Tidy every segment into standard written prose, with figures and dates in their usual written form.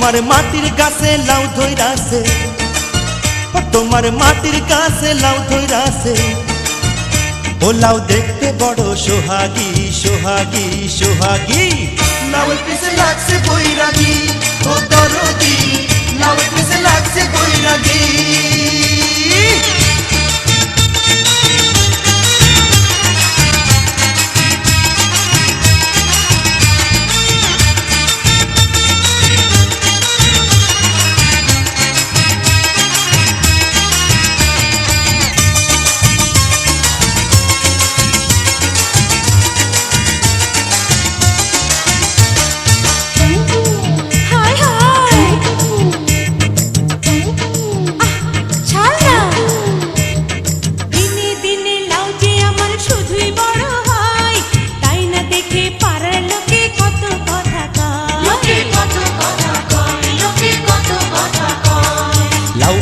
তোমার মাটির গাছে লাউ ধইরাছে, তোমার মাটির গাছে লাউ ধইরাছে। ও লাউ দেখতে বড় সোহাগী সোহাগী সোহাগী। লাউয়ের পিছে লাগছে বৈরাগী, ও দরদি লাউয়ের পিছে লাগছে বৈরাগী।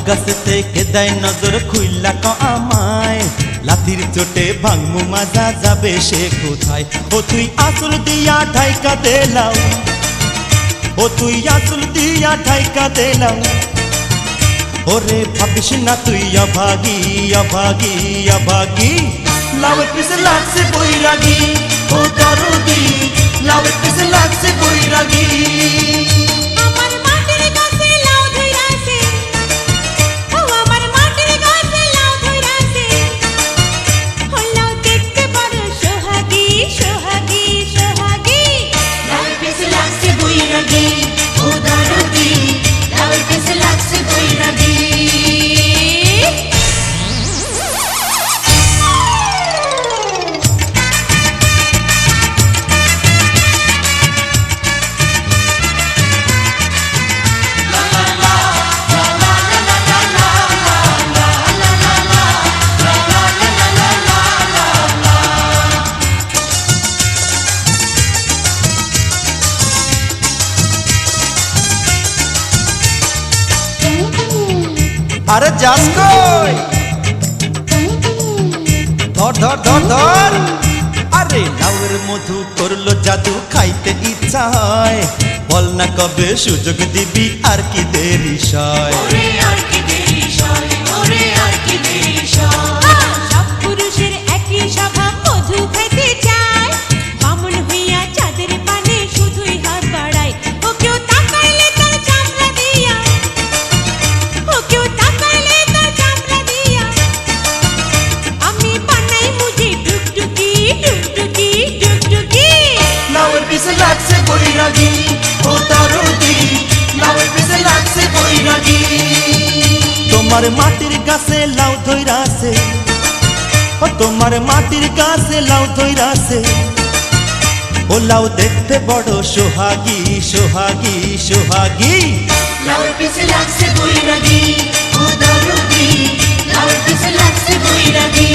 গাছে থেকে দেয় নজর খুইলা ক আমায়, লাথির চোটে ভাঙমু মাজা যাবে সে কোথায়। ও তুই আসল দিয়া ঢাইকা দেলাও, ও তুই আসল দিয়া ঢাইকা দেলাও। ওরে ভাবিস না তুই অভাগী অভাগী অভাগী। লাউয়ের পিছে লাগছে বৈরাগী, ও দরদি লাউয়ের পিছে লাগছে বৈরাগী। আরে যাস কই, ধর ধর ধর ধর। আরে লাউয়ের মধু করলো জাদু, খাইতে ইচ্ছা হয়। বল না কবে সুযোগ দিবি, আর কি দেরি সয়। সব পুরুষের একই স্বভাব, মধু খাইতে চায়। বামন হইয়া চাঁদের পানে শুধুই হাত বাড়ায়। ও কেউ তাকাইলে তার চামড়া দিয়া, ও কেউ তাকাইলে তার চামড়া দিয়া। আমি বানাই মুঝে টুকটুকি টুকটুকি টুকটুকি। লাউয়ের পিছে লাগছে বৈরাগী, ও দরদি লাউয়ের পিছে লাগছে বৈরাগী। তোমার মাটির গাছে লাউ ধইরাছে, ও তোমার মাটির গাছে লাউ ধইরাছে। ও লাউ দেখতে বড় সোহাগী সোহাগী সোহাগী। লাউয়ের পিছে লাগছে বৈরাগী, ও দরদি লাউয়ের পিছে লাগছে বৈরাগী।